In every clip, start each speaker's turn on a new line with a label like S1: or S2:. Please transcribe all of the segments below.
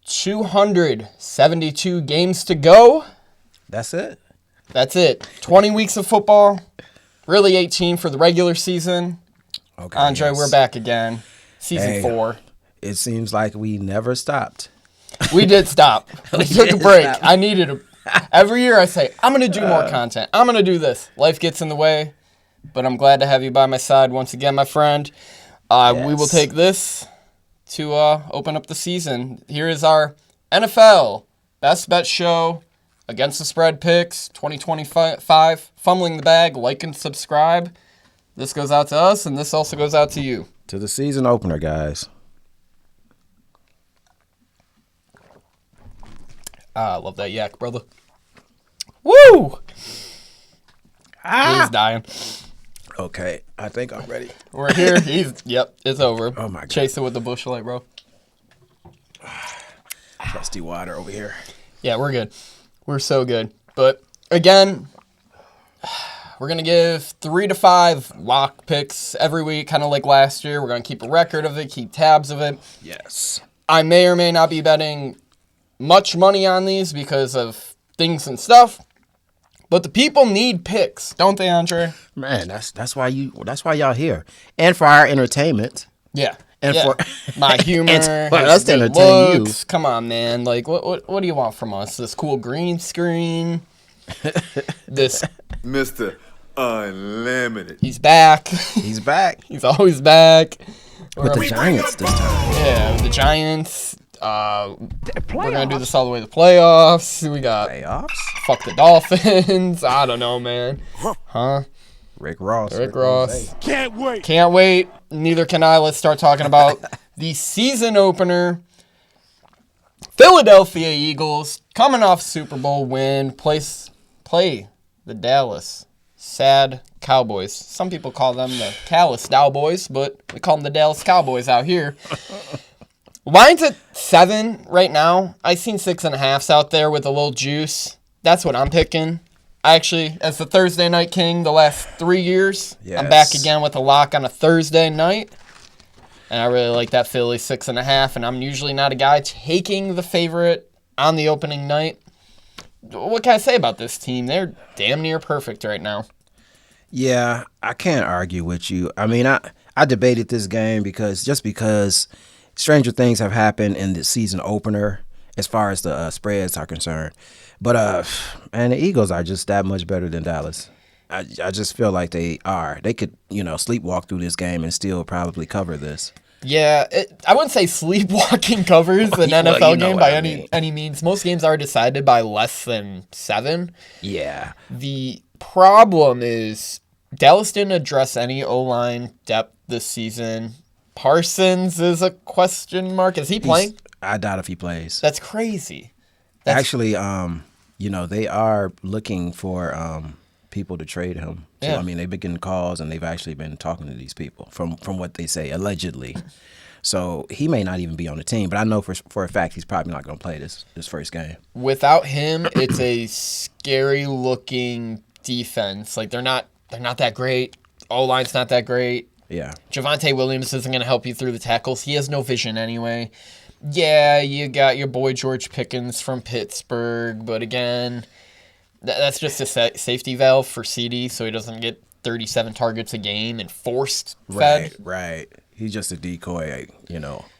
S1: 272 games to go.
S2: That's it.
S1: 20 weeks of football. Really 18 for the regular season.
S2: Okay,
S1: Andre,
S2: yes.
S1: we're back again. Season 4.
S2: It seems like we never stopped.
S1: We did stop. We took a break.
S2: Stop.
S1: I needed a... Every year I say, I'm going to do more content. I'm going to do this. Life gets in the way. But I'm glad to have you by my side once again, my friend.
S2: Yes.
S1: We will take this to open up the season. Here is our NFL Best Bet Show Against the Spread Picks 2025. Fumbling the Bag. Like and subscribe. This goes out to us, and this also goes out to you.
S2: To the season opener, guys.
S1: I love that yak, brother. Woo! He's dying.
S2: Okay, I think I'm ready.
S1: We're here. Yep, it's over.
S2: Oh, my God.
S1: Chase it with the bush light, bro.
S2: Trusty water over here.
S1: Yeah, we're good. We're so good. But, again, we're going to give 3 to 5 lock picks every week, kind of like last year. We're going to keep a record of it, keep tabs of it.
S2: Yes.
S1: I may or may not be betting much money on these because of things and stuff. But the people need picks, don't they, Andre?
S2: Man, that's why y'all here. And for our entertainment.
S1: Yeah.
S2: And
S1: for my humor,
S2: and for us to entertain you.
S1: Come on, man. Like, what do you want from us? This cool green screen? This
S3: Mr. Unlimited.
S1: He's back.
S2: He's back.
S1: He's always back.
S2: With the Giants this time.
S1: Yeah, with the Giants. We're going to do this all the way to the playoffs. We got
S2: Playoffs?
S1: Fuck the Dolphins. I don't know, man. Huh?
S2: Rick Ross.
S3: Can't wait.
S1: Can't wait. Neither can I. Let's start talking about the season opener. Philadelphia Eagles coming off Super Bowl win. Play the Dallas Sad Cowboys. Some people call them the Callous Cowboys, but we call them the Dallas Cowboys out here. Line's at 7 right now. I seen 6.5s out there with a little juice. That's what I'm picking. Actually, as the Thursday night king the last 3 years,
S2: yes.
S1: I'm back again with a lock on a Thursday night. And I really like that Philly 6.5, and I'm usually not a guy taking the favorite on the opening night. What can I say about this team? They're damn near perfect right now.
S2: Yeah, I can't argue with you. I mean, I debated this game because stranger things have happened in the season opener as far as the spreads are concerned. But, man, the Eagles are just that much better than Dallas. I just feel like they are. They could, sleepwalk through this game and still probably cover this.
S1: Yeah, I wouldn't say sleepwalking covers an NFL game by any means. Most games are decided by less than 7.
S2: Yeah.
S1: The problem is Dallas didn't address any O-line depth this season. Parsons is a question mark. Is he playing?
S2: I doubt if he plays.
S1: That's crazy.
S2: Actually, they are looking for people to trade him. So,
S1: yeah.
S2: I mean, they've been getting calls, and they've actually been talking to these people from what they say, allegedly. So he may not even be on the team, but I know for a fact he's probably not going to play this first game.
S1: Without him, it's a scary-looking defense. Like, they're not that great. O-line's not that great.
S2: Yeah.
S1: Javonte Williams isn't going to help you through the tackles. He has no vision anyway. Yeah, you got your boy George Pickens from Pittsburgh, but again, that's just a safety valve for CD so he doesn't get 37 targets a game and forced fed.
S2: Right. He's just a decoy,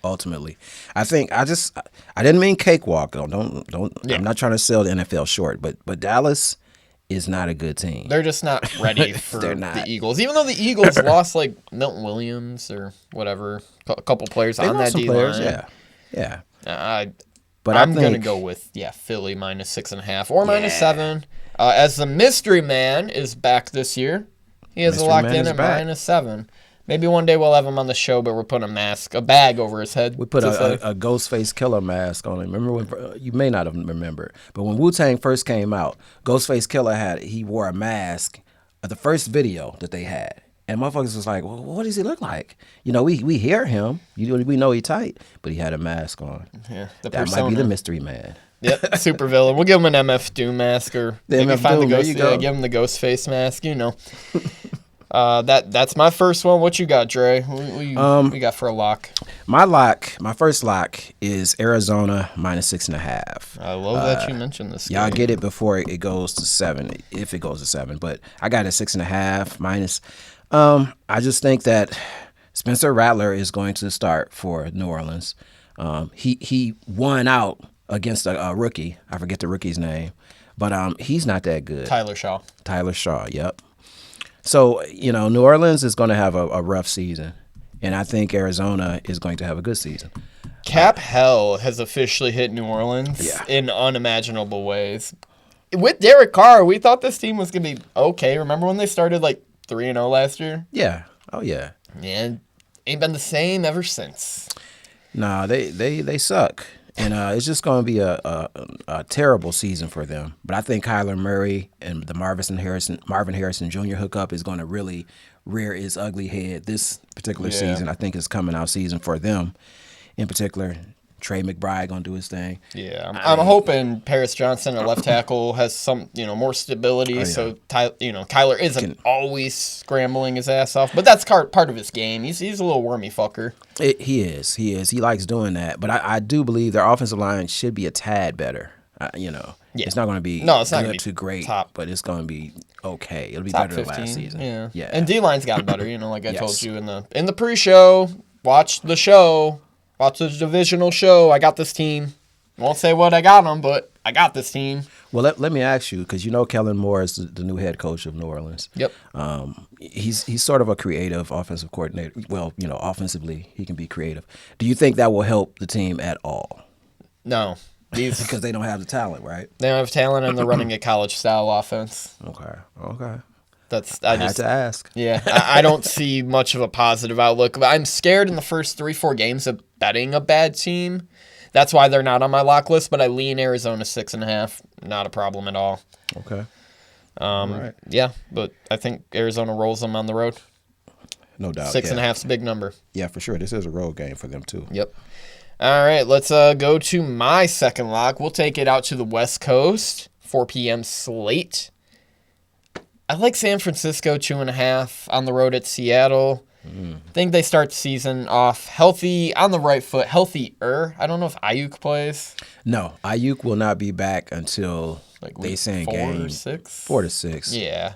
S2: ultimately. I think I didn't mean cakewalk though. Don't
S1: Yeah.
S2: I'm not trying to sell the NFL short, but Dallas is not a good team.
S1: They're just not ready for
S2: They're not.
S1: the Eagles. Even though the Eagles lost like Milton Williams or whatever, a couple players
S2: They
S1: on
S2: lost
S1: that
S2: some
S1: D-line.
S2: players, yeah.
S1: But I'm going to go with, Philly minus 6.5 or minus 7. As the mystery man is back this year, he has
S2: Mystery
S1: locked
S2: man
S1: in
S2: is
S1: at
S2: back.
S1: minus 7. Maybe one day we'll have him on the show, but we're putting a bag over his head.
S2: We put a Ghostface Killer mask on him. Remember when you may not have remembered, but when Wu-Tang first came out, Ghostface Killer he wore a mask at the first video that they had. And motherfuckers was like, well, what does he look like? We hear him. We know he tight, but he had a mask on.
S1: Yeah,
S2: that
S1: persona.
S2: might be the mystery man.
S1: Yep, super villain. We'll give him an MF Doom mask or maybe
S2: MF
S1: find
S2: Doom,
S1: the
S2: there
S1: ghost.
S2: you go.
S1: Yeah, give him the ghost face mask. That's my first one. What you got, Dre? What you got for a lock?
S2: My first lock is Arizona -6.5.
S1: I love that you mentioned this.
S2: Y'all
S1: game.
S2: get it before it goes to 7, if it goes to 7. But I got it 6.5 minus. I just think that Spencer Rattler is going to start for New Orleans. He won out against a rookie. I forget the rookie's name, but he's not that good.
S1: Tyler Shaw.
S2: Yep. So New Orleans is going to have a rough season. And I think Arizona is going to have a good season.
S1: Cap hell has officially hit New Orleans
S2: Yeah.
S1: in unimaginable ways. With Derek Carr, we thought this team was going to be okay. Remember when they started like 3-0 last year?
S2: Yeah. Oh, yeah.
S1: Yeah, ain't been the same ever since.
S2: Nah, they suck. And it's just going to be a terrible season for them. But I think Kyler Murray and the Marvin Harrison Jr. hookup is going to really rear its ugly head this particular season. I think it's coming out season for them. In particular, Trey McBride going to do his thing.
S1: Yeah, I'm hoping Paris Johnson at left tackle has some, more stability. So, Kyler isn't always scrambling his ass off. But that's part of his game. He's a little wormy fucker.
S2: He is. He likes doing that. But I do believe their offensive line should be a tad better. It's not going to be good to great, but it's going to be okay. It'll be better
S1: 15,
S2: than last season.
S1: Yeah. And D-line's gotten better, like I told you in the pre-show. Watch the show. Watch the divisional show. I got this team. Won't say what I got them, but I got this team.
S2: Well, let me ask you, because Kellen Moore is the new head coach of New Orleans.
S1: Yep.
S2: He's sort of a creative offensive coordinator. Well, offensively, he can be creative. Do you think that will help the team at all?
S1: No.
S2: Because they don't have the talent, right?
S1: They don't have talent, and they're running a college-style offense.
S2: Okay.
S1: I
S2: had to ask.
S1: Yeah, I don't see much of a positive outlook. But I'm scared in the first 3-4 games of betting a bad team. That's why they're not on my lock list, but I lean Arizona 6.5. Not a problem at all.
S2: Okay.
S1: Right. Yeah, but I think Arizona rolls them on the road.
S2: No doubt.
S1: 6.5 is a big number.
S2: Yeah, for sure. This is a road game for them, too.
S1: Yep. All right, let's go to my second lock. We'll take it out to the West Coast, 4 p.m. slate. I like San Francisco 2.5 on the road at Seattle. I think they start the season off healthy, on the right foot, healthier. I don't know if Ayuk plays.
S2: No, Ayuk will not be back until they saying
S1: 4 or 6.
S2: 4 to 6.
S1: Yeah.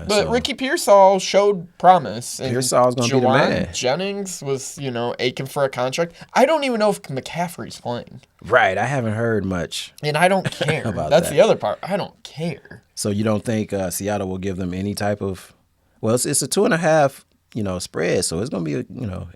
S2: But
S1: Ricky Pearsall showed promise.
S2: Pearsall's going to be the man.
S1: Jennings was, aching for a contract. I don't even know if McCaffrey's playing.
S2: Right. I haven't heard much.
S1: And I don't care.
S2: about
S1: That's
S2: that.
S1: the other part. I don't care.
S2: So you don't think Seattle will give them any type of? Well, it's a 2.5. Spread, so it's gonna be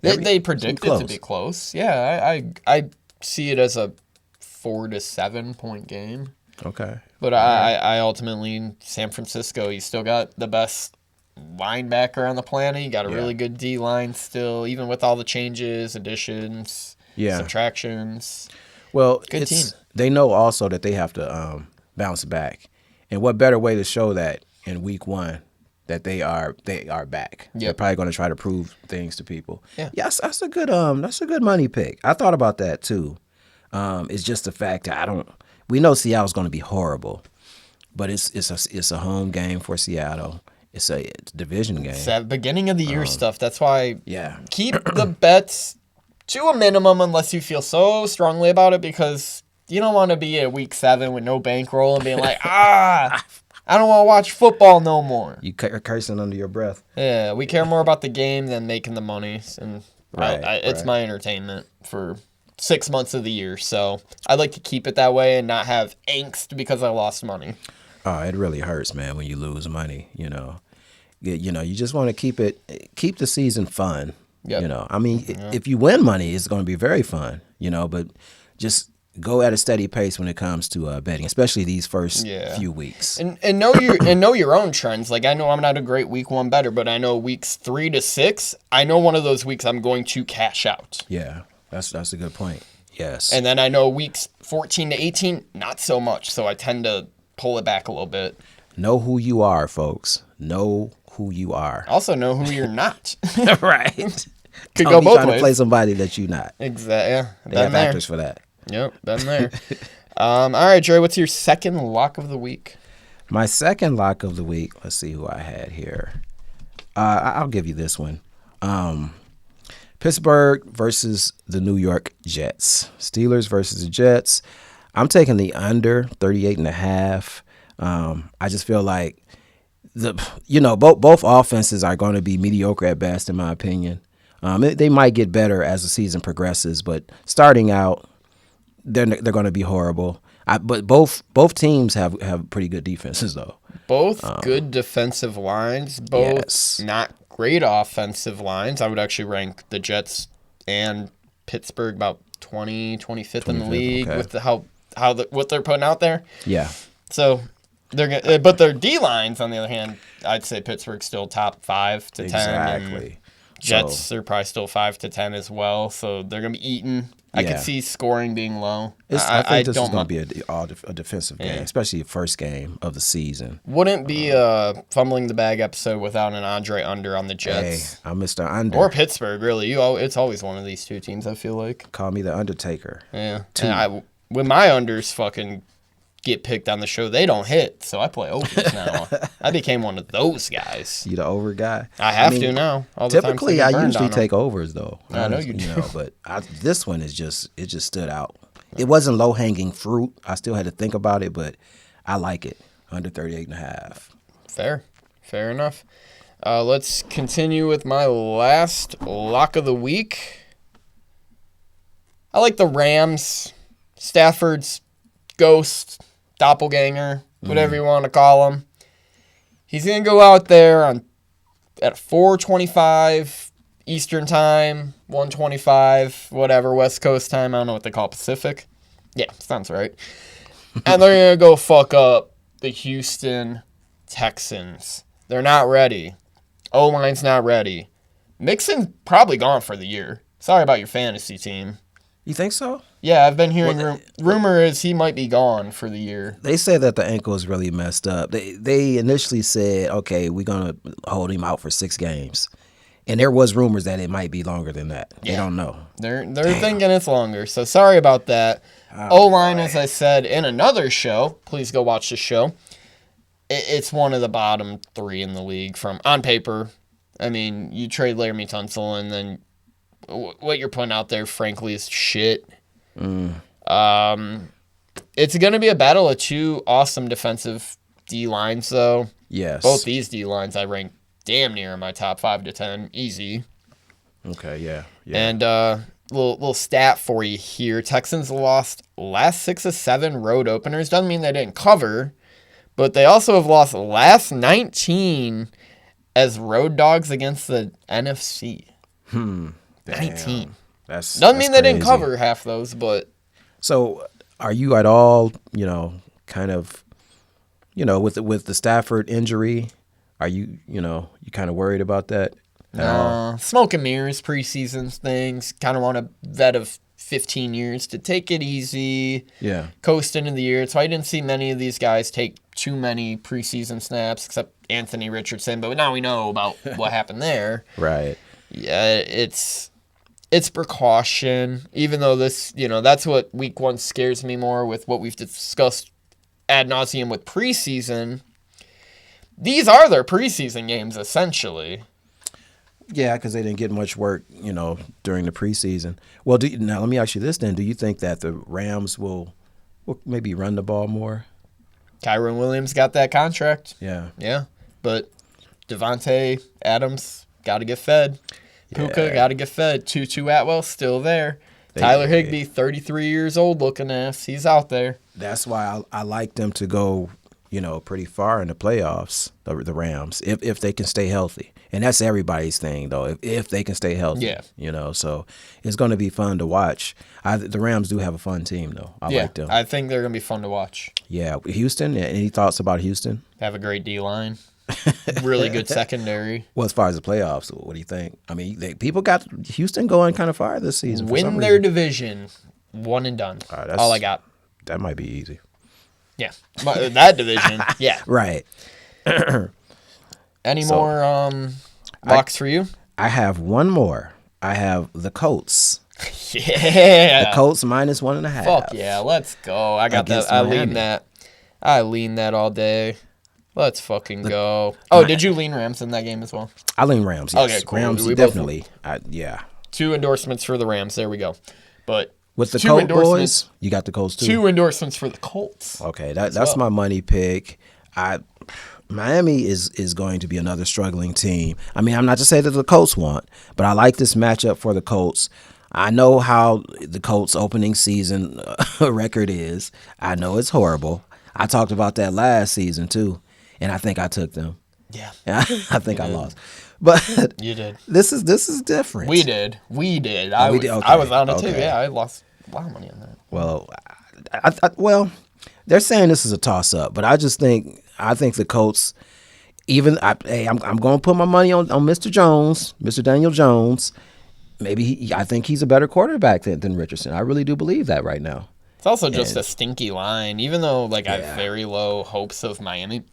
S1: they predict it to be close. Yeah, I see it as a 4 to 7 point game.
S2: Okay,
S1: but I ultimately San Francisco. You still got the best linebacker on the planet. You got a really good D line still, even with all the changes, additions, subtractions.
S2: Well,
S1: good team.
S2: They know also that they have to bounce back, and what better way to show that in week 1? That they are back. Yep. They're probably going to try to prove things to people. Yeah, that's a good money pick. I thought about that too. It's just the fact that we know Seattle's going to be horrible, but it's a home game for Seattle. It's a division game.
S1: It's that beginning of the year stuff. That's why keep the bets to a minimum unless you feel so strongly about it, because you don't want to be at week 7 with no bankroll and being like, I don't want to watch football no more.
S2: You cursing under your breath.
S1: Yeah, we care more about the game than making the money. And it's my entertainment for 6 months of the year. So I like to keep it that way and not have angst because I lost money.
S2: Oh, it really hurts, man, when you lose money, You just want to keep the season fun. Yep. If you win money, it's going to be very fun, but just go at a steady pace when it comes to betting, especially these first few weeks.
S1: And know your own trends. Like, I know I'm not a great week 1 better, but I know weeks 3 to 6, I know one of those weeks I'm going to cash out.
S2: Yeah, that's a good point. Yes.
S1: And then I know weeks 14 to 18, not so much. So I tend to pull it back a little bit.
S2: Know who you are, folks. Know who you are.
S1: Also know who you're not.
S2: Right.
S1: Could go both ways.
S2: Trying to play somebody that you're not.
S1: Exactly. Yeah.
S2: They have actors for that.
S1: Yep, been there. All right, Dre, what's your second lock of the week?
S2: My second lock of the week, let's see who I had here. I'll give you this one. Pittsburgh versus the New York Jets. Steelers versus the Jets. I'm taking the under 38.5. I just feel like both offenses are going to be mediocre at best, in my opinion. They might get better as the season progresses, but starting out, they're going to be horrible. But both teams have pretty good defenses, though.
S1: Both good defensive lines, both not great offensive lines. I would actually rank the Jets and Pittsburgh about 25th in the league with what they're putting out there.
S2: Yeah.
S1: So but their D lines, on the other hand, I'd say Pittsburgh's still top 5 to 10.
S2: Exactly.
S1: Jets are probably still 5 to 10 as well, so they're gonna be eaten. I could see scoring being low.
S2: I think this is going to be a defensive game, especially the first game of the season.
S1: Wouldn't be a fumbling the bag episode without an Andre under on the Jets.
S2: Hey, I'm Mr. Under.
S1: Or Pittsburgh, really. It's always one of these two teams, I feel like.
S2: Call me the Undertaker.
S1: Yeah. And when my unders fucking get picked on the show, they don't hit, so I play overs now. I became one of those guys.
S2: You the over guy?
S1: I have to now.
S2: Typically, I usually take overs, though.
S1: I know you do.
S2: But this one is just stood out. It wasn't low-hanging fruit. I still had to think about it, but I like it. Under 38.5.
S1: Fair enough. Let's continue with my last lock of the week. I like the Rams. Stafford's ghost, doppelganger, whatever you want to call him. He's going to go out there at 4:25 Eastern Time, 1:25, whatever, West Coast time. I don't know what they call Pacific. Yeah, sounds right. And they're going to go fuck up the Houston Texans. They're not ready. O-line's not ready. Mixon's probably gone for the year. Sorry about your fantasy team.
S2: You think so?
S1: Yeah, I've been hearing rumor is he might be gone for the year.
S2: They say that the ankle is really messed up. They initially said, okay, we're going to hold him out for 6 games. And there was rumors that it might be longer than that. Yeah. They don't know.
S1: They're thinking it's longer. So sorry about that. O-line, as I said in another show, please go watch the show. It's one of the bottom 3 in the league on paper. I mean, you trade Laramie Tunsil and then what you're putting out there, frankly, is shit. It's going to be a battle of 2 awesome defensive D-lines, though.
S2: Yes.
S1: Both these D-lines I rank damn near in my top 5 to 10. Easy.
S2: Okay, yeah.
S1: And little stat for you here. Texans lost last 6 of 7 road openers. Doesn't mean they didn't cover, but they also have lost last 19 as road dogs against the NFC. 19. Doesn't mean they didn't cover half those, but.
S2: So, are you at all, kind of, with the Stafford injury, are you, you kind of worried about that?
S1: Smoke and mirrors, preseason things. Kind of want a vet of 15 years to take it easy.
S2: Yeah. Coast
S1: into the year. So I didn't see many of these guys take too many preseason snaps, except Anthony Richardson. But now we know about what happened there.
S2: Right.
S1: Yeah, it's precaution, even though this, that's what week 1 scares me more with what we've discussed ad nauseum with preseason. These are their preseason games, essentially.
S2: Yeah, because they didn't get much work, during the preseason. Well, now let me ask you this then. Do you think that the Rams will maybe run the ball more?
S1: Kyron Williams got that contract.
S2: Yeah.
S1: Yeah, but Devontae Adams got to get fed. Puka got to get fed. Tutu Atwell still there. Tyler Higbee, 33 years old looking ass. He's out there.
S2: That's why I like them to go, pretty far in the playoffs, the Rams, if they can stay healthy. And that's everybody's thing, though, if they can stay healthy.
S1: Yeah.
S2: So it's going to be fun to watch. The Rams do have a fun team, though. I like them.
S1: I think they're going to be fun to watch.
S2: Yeah. Houston, any thoughts about Houston?
S1: Have a great D-line. Really good secondary.
S2: Well, as far as the playoffs, what do you think? I mean, people got Houston going kind of far this season.
S1: Win their division, 1 and done. All I got.
S2: That might be easy.
S1: Yeah, that division. Yeah,
S2: right.
S1: Any more locks for you?
S2: I have one more. I have the Colts.
S1: Yeah,
S2: the Colts minus 1.5.
S1: Fuck yeah, let's go. I got that. I lean that all day. Let's fucking go. Oh, did you lean Rams in that game as well?
S2: I lean Rams, yes.
S1: Okay, cool.
S2: Rams, definitely. Yeah.
S1: 2 endorsements for the Rams. There we go. But
S2: with the
S1: 2
S2: Colts
S1: endorsements,
S2: boys, you got the Colts too.
S1: 2 endorsements for the Colts.
S2: Okay, that's my money pick. Miami is going to be another struggling team. I mean, I'm not to say that the Colts won't, but I like this matchup for the Colts. I know how the Colts opening season record is. I know it's horrible. I talked about that last season too, and I think I took them.
S1: Yeah.
S2: I think I lost. But
S1: you did.
S2: This is different.
S1: We did. I was on it too. Yeah, I lost a lot of money on that.
S2: Well, well, they're saying this is a toss up, but I think the Colts. I'm going to put my money on Mr. Jones, Mr. Daniel Jones. Maybe I think he's a better quarterback than Richardson. I really do believe that right now.
S1: It's also just a stinky line. Even though I have very low hopes of Miami,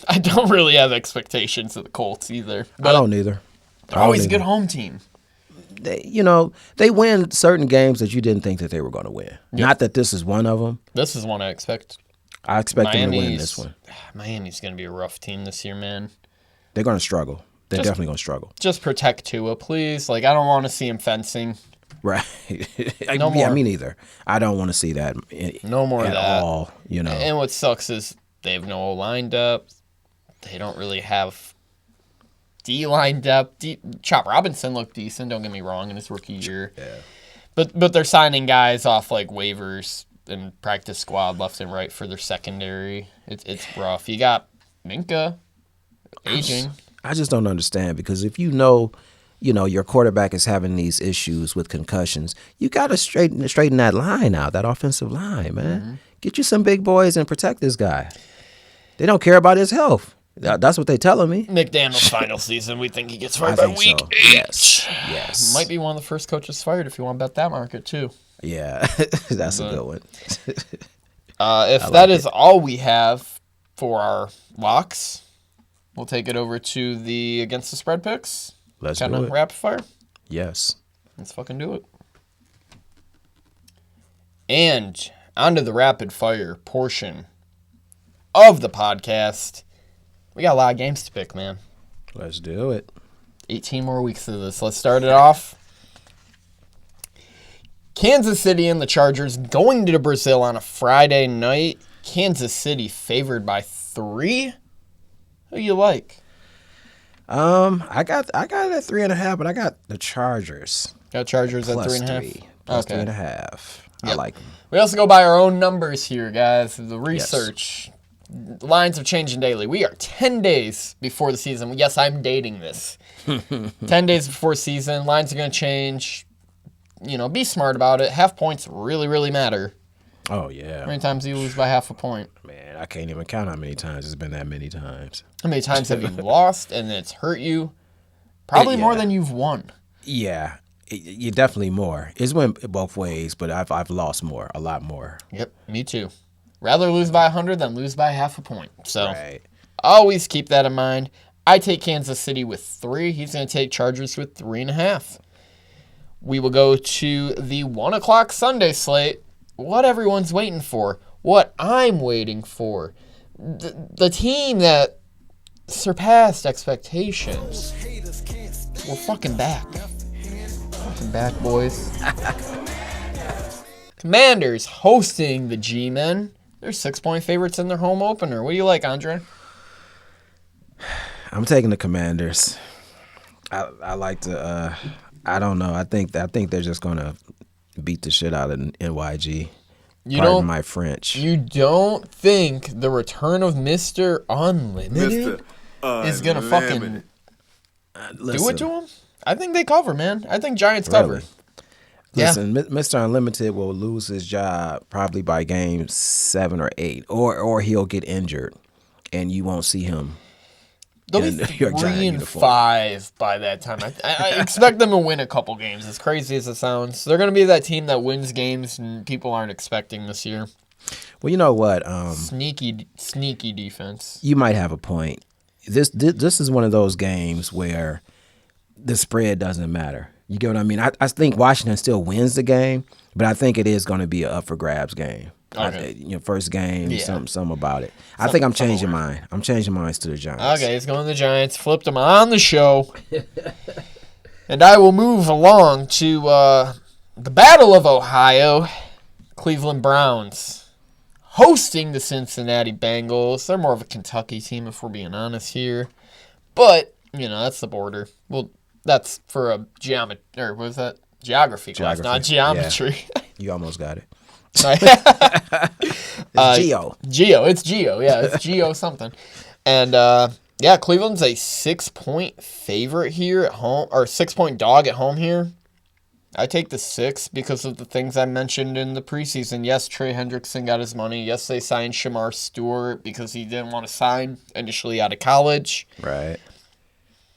S1: I don't really have expectations of the Colts either. But
S2: I don't either.
S1: They're always a good home team.
S2: They win certain games that you didn't think that they were going to win. Yep. Not that this is one of them.
S1: This is one I expect.
S2: I expect them to win this one.
S1: Miami's going to be a rough team this year, man.
S2: They're going to struggle. They're definitely going to struggle.
S1: Just protect Tua, please. I don't want to see him fencing.
S2: Right.
S1: No more.
S2: Yeah, me neither. I don't want to see that.
S1: No more
S2: at
S1: of that.
S2: All,
S1: And what sucks is they have no line depth. They don't really have D-line depth. Chop Robinson looked decent, don't get me wrong, in his rookie year.
S2: Yeah.
S1: But they're signing guys off waivers and practice squad left and right for their secondary. It's rough. You got Micah aging.
S2: I just don't understand because if your quarterback is having these issues with concussions, you got to straighten that line out, that offensive line, man. Mm-hmm. Get you some big boys and protect this guy. They don't care about his health. That's what they're telling me.
S1: McDaniel's final season, we think he gets fired by week 8.
S2: Yes.
S1: Might be one of the first coaches fired if you want to bet that market, too.
S2: Yeah, that's a good one.
S1: If that is all we have for our locks, we'll take it over to the against the spread picks.
S2: Let's do it.
S1: Kind of rapid fire?
S2: Yes.
S1: Let's fucking do it. And onto the rapid fire portion of the podcast. We got a lot of games to pick, man.
S2: Let's do it.
S1: 18 more weeks of this. Let's start it off. Kansas City and the Chargers going to Brazil on a Friday night. Kansas City favored by 3. Who you like?
S2: I got it at 3.5, but I got the Chargers.
S1: Got Chargers at 3.5.
S2: Plus 3.5. I like them.
S1: We also go by our own numbers here, guys. The research. Yes. Lines are changing daily. We are 10 days before the season. Yes, I'm dating this. 10 days before season. Lines are going to change. Be smart about it. Half points really, really matter.
S2: Oh, yeah.
S1: How many times do you lose by half a point?
S2: Man, I can't even count how many times. It's been that many times.
S1: How many times have you lost and it's hurt you? Probably more than you've won.
S2: Yeah. You definitely more. It's went both ways, but I've lost more, a lot more.
S1: Yep, me too. Rather lose by 100 than lose by half a point. So
S2: always
S1: keep that in mind. I take Kansas City with 3. He's going to take Chargers with 3.5. We will go to the 1 o'clock Sunday slate. What everyone's waiting for. What I'm waiting for. The team that surpassed expectations. We're fucking back. Fucking back, boys. Commanders hosting the G-Men. They're 6-point favorites in their home opener. What do you like, Andre?
S2: I'm taking the Commanders. I like to. I don't know. I think they're just gonna beat the shit out of NYG. Pardon my French.
S1: You don't think the return of Mr. Unlimited is gonna fucking do it to him? I think they cover, man. I think Giants cover.
S2: Listen, Mr. Unlimited will lose his job probably by game 7 or 8, or he'll get injured, and you won't see him.
S1: They'll be 3-5 by that time. I expect them to win a couple games, as crazy as it sounds. They're going to be that team that wins games and people aren't expecting this year.
S2: Well, you know what?
S1: Sneaky defense.
S2: You might have a point. This is one of those games where the spread doesn't matter. You get what I mean? I think Washington still wins the game, but I think it is going to be a up for grabs game. Okay. First game, something about it. I think I'm changing mine. I'm changing mine to the Giants.
S1: Okay, it's going to the Giants. Flipped them on the show. And I will move along to the Battle of Ohio. Cleveland Browns hosting the Cincinnati Bengals. They're more of a Kentucky team, if we're being honest here. But, that's the border. Well, that's for a geometry class, not geometry.
S2: Yeah. You almost got it.
S1: It's
S2: Geo.
S1: It's Geo. Yeah, it's Geo something. And, Cleveland's a 6-point favorite here at home, or 6-point dog at home here. I take the 6 because of the things I mentioned in the preseason. Yes, Trey Hendrickson got his money. Yes, they signed Shamar Stewart because he didn't want to sign initially out of college.
S2: Right.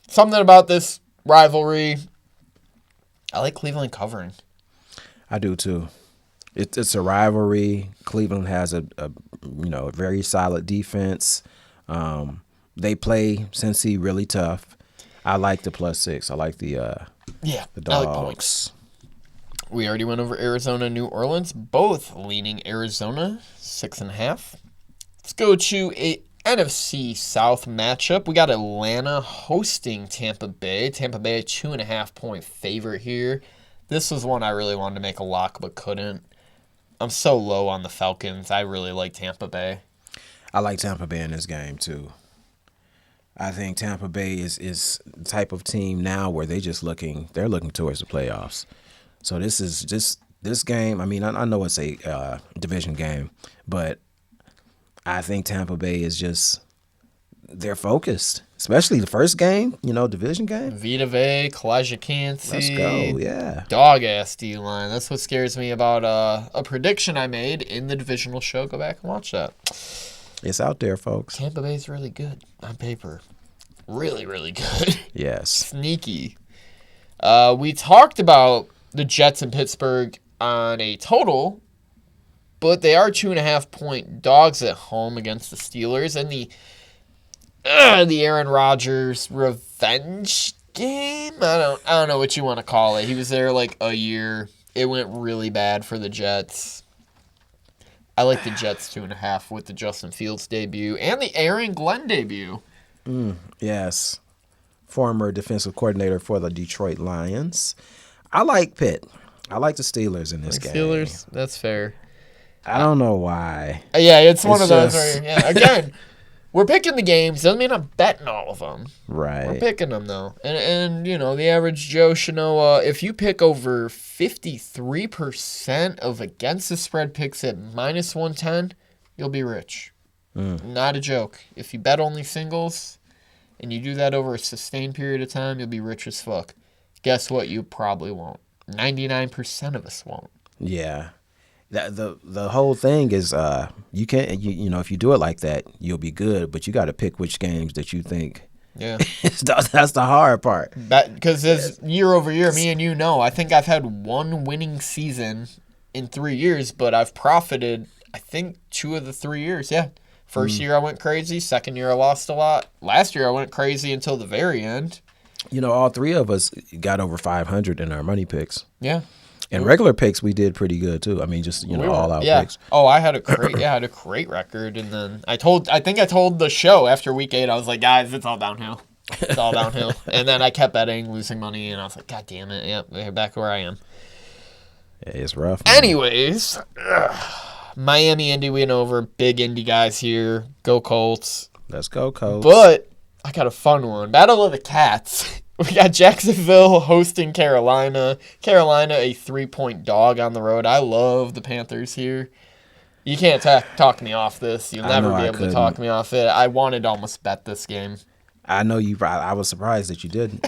S1: Something about this rivalry. I like Cleveland covering.
S2: I do too. It's a rivalry. Cleveland has a very solid defense. They play Cincy really tough. I like the +6. I like the dogs.
S1: I like points. We already went over Arizona, New Orleans, both leaning Arizona 6.5. Let's go to a NFC South matchup. We got Atlanta hosting Tampa Bay. Tampa Bay, a 2.5-point favorite here. This was one I really wanted to make a lock but couldn't. I'm so low on the Falcons. I really like Tampa Bay.
S2: I like Tampa Bay in this game too. I think Tampa Bay is the type of team now where they're looking towards the playoffs. So this game. I mean, I know it's a division game, but I think Tampa Bay is they're focused, especially the first game. Division game.
S1: Vita Vea, Kalijah Kancey.
S2: Let's go, yeah.
S1: Dog ass D-line. That's what scares me about a prediction I made in the divisional show. Go back and watch that.
S2: It's out there, folks.
S1: Tampa Bay's really good on paper. Really, really good.
S2: Yes.
S1: Sneaky. We talked about the Jets in Pittsburgh on a total, but they are 2.5-point dogs at home against the Steelers. And the Aaron Rodgers revenge game? I don't know what you want to call it. He was there like a year. It went really bad for the Jets. I like the Jets 2.5 with the Justin Fields debut and the Aaron Glenn debut.
S2: Yes. Former defensive coordinator for the Detroit Lions. I like Pitt. I like the Steelers in this game.
S1: Steelers, that's fair.
S2: I don't know why.
S1: Yeah, it's one of those where, again, we're picking the games. Doesn't mean I'm betting all of them.
S2: Right.
S1: We're picking them, though. And the average Joe should know if you pick over 53% of against the spread picks at -110, you'll be rich. Not a joke. If you bet only singles and you do that over a sustained period of time, you'll be rich as fuck. Guess what? You probably won't. 99% of us won't.
S2: Yeah. The whole thing is you can't if you do it like that, you'll be good, but you got to pick which games that you think.
S1: Yeah.
S2: That's the hard part.
S1: Because as year over year, me and you know, I think I've had one winning season in 3 years, but I've profited, I think, 2 of the 3 years. Yeah. First year I went crazy. Second year I lost a lot. Last year I went crazy until the very end.
S2: All 3 of us got over 500 in our money picks.
S1: Yeah.
S2: And regular picks, we did pretty good too. I mean, just all out picks.
S1: Oh, I had a great record, and then I think I told the show after week 8, I was like, guys, it's all downhill. It's all downhill. And then I kept betting, losing money, and I was like, God damn it, yep, back where I am.
S2: Yeah, it's rough. Man.
S1: Anyways, Miami Indy went over. Big Indy guys here. Go Colts.
S2: Let's go Colts.
S1: But I got a fun one. Battle of the Cats. We got Jacksonville hosting Carolina. Carolina, a 3-point dog on the road. I love the Panthers here. You can't talk me off this. You'll never be able to talk me off it. I wanted to almost bet this game.
S2: I know you. I was surprised that you didn't.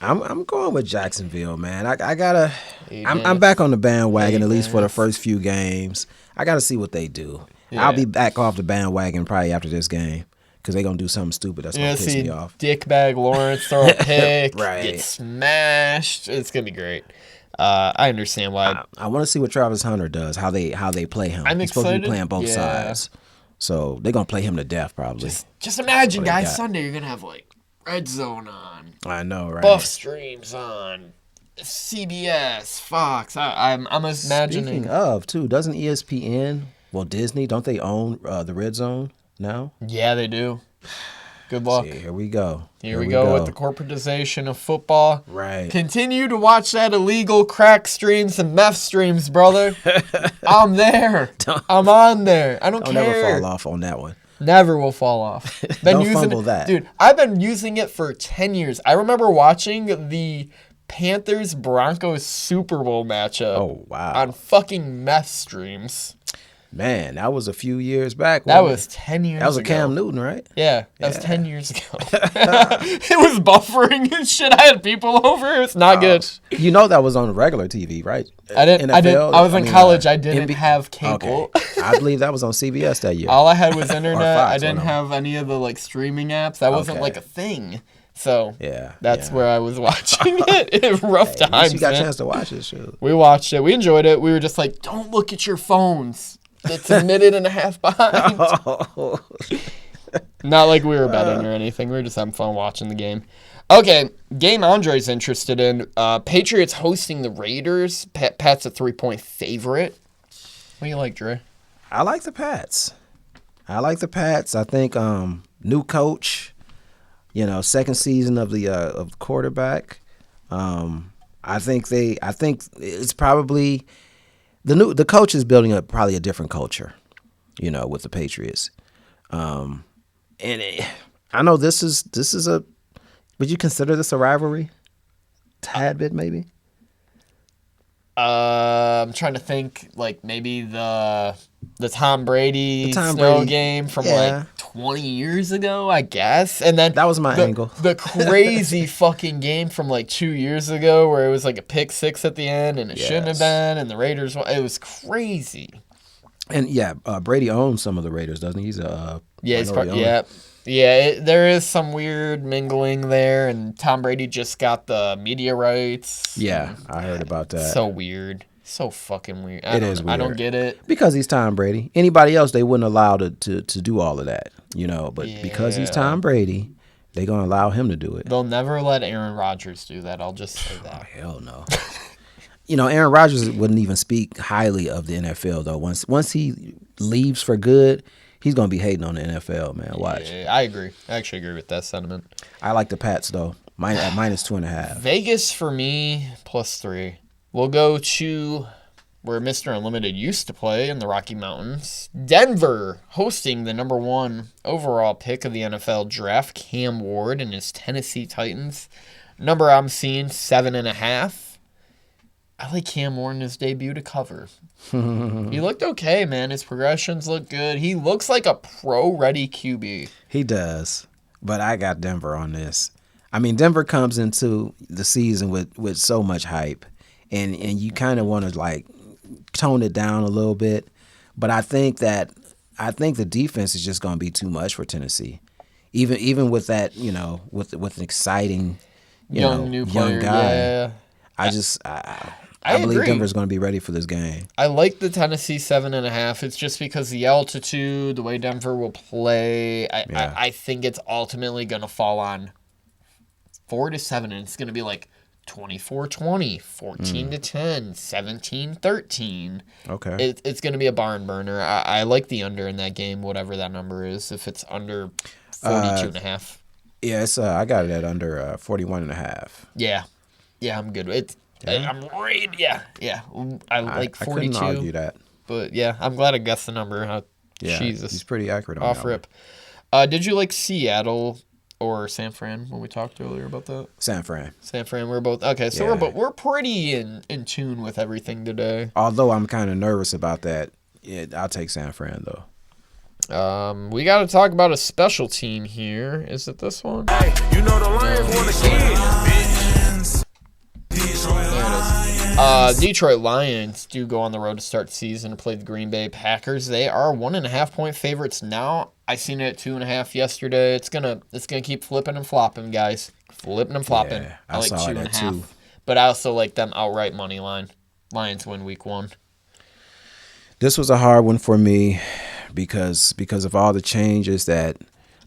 S2: I'm going with Jacksonville, man. I gotta. I'm back on the bandwagon at least for the first few games. I gotta see what they do. Yeah. I'll be back off the bandwagon probably after this game. Because they're going to do something stupid that's going to piss me off.
S1: Dickbag Lawrence throw a pick,
S2: right.
S1: Get smashed. It's going to be great. I understand why.
S2: I want to see what Travis Hunter does, how they play him.
S1: I'm
S2: He's
S1: excited.
S2: supposed to be playing both sides. So they're going to play him to death probably.
S1: Just imagine, guys, Sunday you're going to have Red Zone on.
S2: I know, right?
S1: Buff Streams on. CBS, Fox. I'm imagining.
S2: Speaking of, too, doesn't ESPN, Disney, don't they own the Red Zone? No?
S1: Yeah, they do. Good luck.
S2: See, here we go.
S1: Here we go with the corporatization of football.
S2: Here we go.
S1: Here we go with the corporatization of football.
S2: Right.
S1: Continue to watch that illegal crack streams and meth streams, brother. I'm there. I'm on there. I don't care.
S2: I'll never fall off on that one.
S1: Never will fall off.
S2: Don't fumble that.
S1: Dude, I've been using it for 10 years. I remember watching the Panthers-Broncos Super Bowl matchup on fucking meth streams.
S2: Man, that was a few years back.
S1: That was 10 years ago.
S2: That was a Cam Newton, right?
S1: Yeah, that was 10 years ago. It was buffering and shit. I had people over. It was not good.
S2: You know that was on regular TV, right?
S1: I was in college. I didn't have cable.
S2: Okay. I believe that was on CBS that year.
S1: All I had was internet. I didn't have any of the like streaming apps. That wasn't like a thing. So that's where I was watching it. Rough times.
S2: You got a chance to watch it, shoot.
S1: We watched it. We enjoyed it. We were just like, don't look at your phones. It's a minute and a half behind. Not like we were betting or anything. We were just having fun watching the game. Okay, game Andre's interested in. Patriots hosting the Raiders. Pat's a 3-point favorite. What do you like, Dre?
S2: I like the Pats. I think new coach, second season of the quarterback. I think it's probably the coach is building up probably a different culture, with the Patriots. I know this is a. Would you consider this a rivalry? Tad bit, maybe.
S1: I'm trying to think, like maybe the Tom Brady game from like 20 years ago, I guess. And then
S2: that was my angle.
S1: The crazy fucking game from like 2 years ago where it was like a pick six at the end and it shouldn't have been, and the Raiders. It was crazy.
S2: And Brady owns some of the Raiders, doesn't he? He's a
S1: there is some weird mingling there, and Tom Brady just got the media rights.
S2: Yeah, I heard about that.
S1: So weird. So fucking weird.
S2: It is weird.
S1: I don't get it.
S2: Because he's Tom Brady. Anybody else, they wouldn't allow to do all of that, But because he's Tom Brady, they're going to allow him to do it.
S1: They'll never let Aaron Rodgers do that. I'll just say that.
S2: Oh, hell no. Aaron Rodgers wouldn't even speak highly of the NFL, though. Once he leaves for good, he's going to be hating on the NFL, man. Watch.
S1: Yeah, I agree. I actually agree with that sentiment.
S2: I like the Pats, though. At -2.5.
S1: Vegas for me, +3. We'll go to where Mr. Unlimited used to play in the Rocky Mountains. Denver hosting the number 1 overall pick of the NFL draft, Cam Ward and his Tennessee Titans. Number I'm seeing, 7.5. I like Cam Ward in his debut to cover. He looked okay, man. His progressions look good. He looks like a pro-ready QB.
S2: He does. But I got Denver on this. I mean, Denver comes into the season with so much hype. And you kind of want to, like, tone it down a little bit. But I think the defense is just going to be too much for Tennessee. Even with that, with an exciting,
S1: young player,
S2: guy.
S1: Yeah.
S2: I believe Denver's going to be ready for this game.
S1: I like the Tennessee 7.5. It's just because the altitude, the way Denver will play. I think it's ultimately going to fall on 4-7, and it's going to be like 24-20, 14-10, 17-13.
S2: Okay.
S1: It's going to be a barn burner. I like the under in that game, whatever that number is. If it's under 42.5.
S2: Yeah, it's I got it at under 41.5.
S1: Yeah, I'm good. I'm right. Yeah. I like 42.
S2: I couldn't argue that.
S1: But yeah, I'm glad I guessed the number. Jesus,
S2: he's pretty accurate on
S1: off
S2: that
S1: rip. Did you like Seattle or San Fran when we talked earlier about that?
S2: San Fran.
S1: We're both okay. So we're pretty in tune with everything today.
S2: Although I'm kind of nervous about that. Yeah, I'll take San Fran though.
S1: We got to talk about a special team here. Is it this one?
S3: Hey, the Lions won again, bitch.
S1: Detroit Lions do go on the road to start the season to play the Green Bay Packers. They are 1.5-point favorites now. I seen it at 2.5 yesterday. It's gonna keep flipping and flopping, guys. Flipping and flopping.
S2: Yeah,
S1: I like
S2: saw
S1: 2.5. But I also like them outright money line. Lions win week 1.
S2: This was a hard one for me because of all the changes that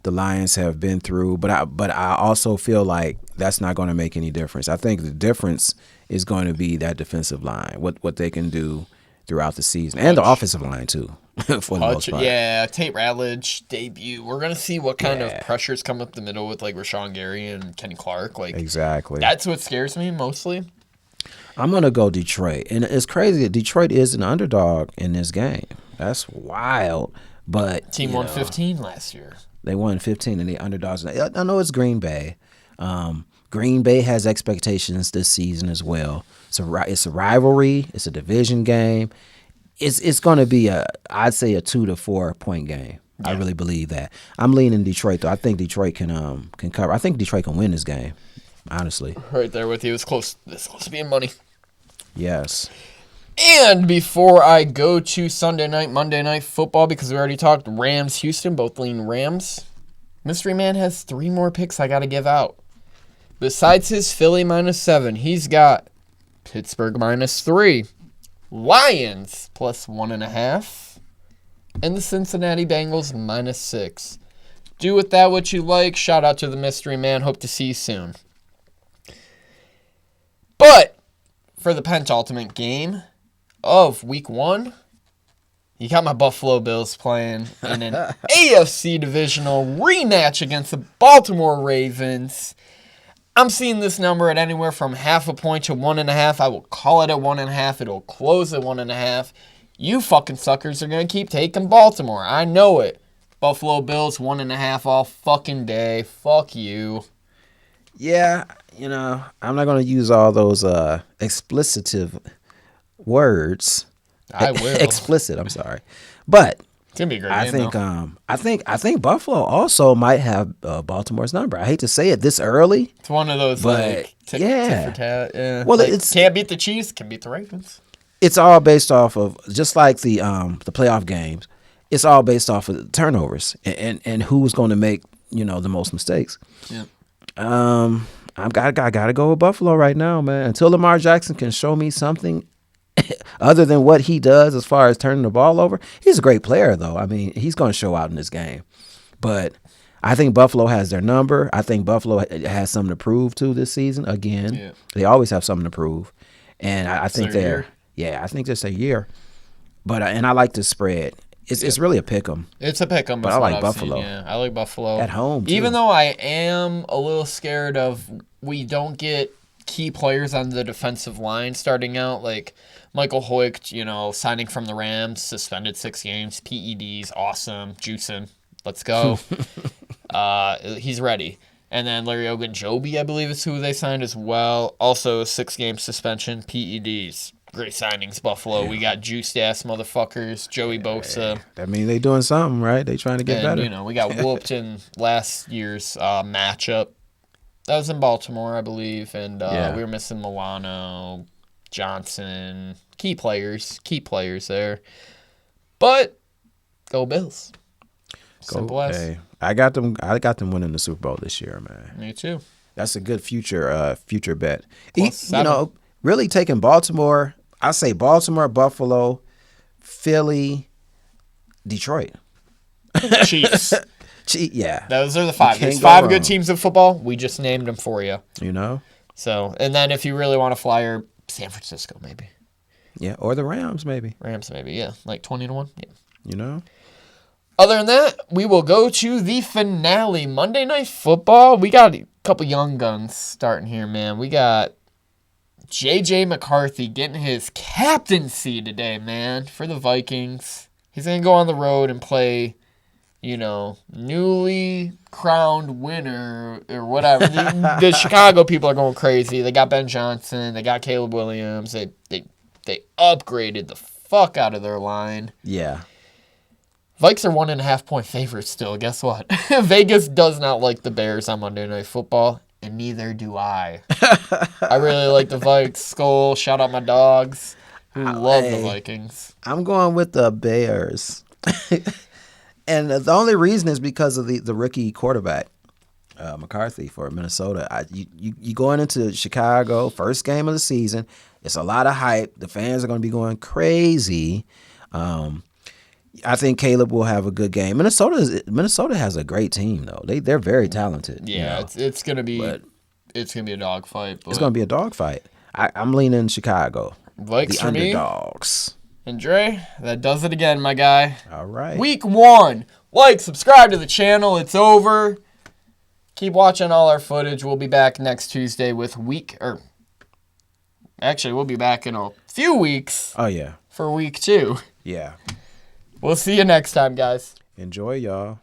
S2: the Lions have been through. But I also feel like that's not going to make any difference. I think the difference is going to be that defensive line, what they can do throughout the season, and the offensive line too. for the most part.
S1: Yeah, Tate Ratledge debut. We're gonna see what kind of pressures come up the middle with like Rashawn Gary and Kenny Clark. Like
S2: Exactly.
S1: that's what scares me mostly.
S2: I'm gonna go Detroit, and it's crazy that Detroit is an underdog in this game. That's wild. But
S1: Team won 15 last year.
S2: They won 15, and the underdogs. I know it's Green Bay. Green Bay has expectations this season as well. It's a rivalry. It's a division game. It's going to be I'd say a 2 to 4 point game. Yeah. I really believe that. I'm leaning Detroit though. I think Detroit can cover. I think Detroit can win this game. Honestly,
S1: right there with you. It's close. It's close to being money.
S2: Yes.
S1: And before I go to Sunday night, Monday night football, because we already talked Rams, Houston, both lean Rams. Mystery Man has 3 more picks I got to give out. Besides his Philly -7, he's got Pittsburgh -3, Lions +1.5, and the Cincinnati Bengals -6. Do with that what you like. Shout out to the Mystery Man. Hope to see you soon. But for the penultimate game of Week 1, you got my Buffalo Bills playing in an AFC divisional rematch against the Baltimore Ravens. I'm seeing this number at anywhere from 0.5 point to 1.5. I will call it at 1.5. It'll close at 1.5. You fucking suckers are going to keep taking Baltimore. I know it. Buffalo Bills 1.5 all fucking day. Fuck you.
S2: Yeah, I'm not going to use all those explicitive words.
S1: I will.
S2: Explicit, I'm sorry. But
S1: it's gonna be a great game,
S2: I think Buffalo also might have Baltimore's number. I hate to say it this early.
S1: It's one of those tit for tat. Yeah.
S2: Well, it's
S1: can't beat the Chiefs, can beat the Ravens.
S2: It's all based off of just like the playoff games. It's all based off of the turnovers and who's going to make the most mistakes.
S1: Yeah.
S2: I gotta go with Buffalo right now, man. Until Lamar Jackson can show me something other than what he does as far as turning the ball over. He's a great player, though. I mean, he's going to show out in this game. But I think Buffalo has their number. I think Buffalo has something to prove to this season. Again, They always have something to prove, and I think I think this a year. But and I like the spread. It's really a pick 'em.
S1: It's a pick 'em,
S2: but I like Buffalo.
S1: Yeah, I like Buffalo
S2: at home too.
S1: Even though I am a little scared of we don't get key players on the defensive line starting out, like Michael Hoyt, signing from the Rams, suspended 6 games, PEDs, awesome, juicing, let's go. He's ready. And then Larry Ogunjobi, I believe is who they signed as well. Also 6-game suspension, PEDs. Great signings, Buffalo. Yeah. We got juiced-ass motherfuckers, Joey Bosa.
S2: That means they doing something, right? They trying to get better.
S1: We got whooped in last year's matchup. That was in Baltimore, I believe. And we were missing Milano, Johnson, key players there. But go Bills. Simple as.
S2: Hey, I got them winning the Super Bowl this year, man.
S1: Me too.
S2: That's a good future bet. Really taking Baltimore. I say Baltimore, Buffalo, Philly, Detroit.
S1: Chiefs.
S2: Yeah.
S1: Those are the 5. There's 5 good teams in football. We just named them for you. So, and then if you really want to flyer, San Francisco maybe.
S2: Yeah, or the Rams maybe.
S1: Yeah. Like 20-1. Yeah.
S2: Other
S1: than that, we will go to the finale. Monday Night Football. We got a couple young guns starting here, man. We got J.J. McCarthy getting his captaincy today, man, for the Vikings. He's going to go on the road and play, newly crowned winner or whatever. The Chicago people are going crazy. They got Ben Johnson. They got Caleb Williams. They upgraded the fuck out of their line.
S2: Yeah.
S1: Vikes are 1.5 point favorites still. Guess what? Vegas does not like the Bears on Monday Night Football, and neither do I. I really like the Vikes. Skull, shout out my dogs who love the Vikings.
S2: I'm going with the Bears. And the only reason is because of the rookie quarterback, McCarthy for Minnesota. You going into Chicago, first game of the season. It's a lot of hype. The fans are going to be going crazy. I think Caleb will have a good game. Minnesota has a great team though. They're very talented.
S1: Yeah, it's gonna be a dogfight.
S2: It's gonna be a dogfight. I'm leaning Chicago.
S1: Vikes
S2: the
S1: for
S2: underdogs.
S1: And Dre, that does it again, my guy.
S2: All right.
S1: Week 1. Like, subscribe to the channel. It's over. Keep watching all our footage. We'll be back next Tuesday with Actually, we'll be back in a few weeks.
S2: Oh, yeah.
S1: For week 2.
S2: Yeah.
S1: We'll see you next time, guys.
S2: Enjoy, y'all.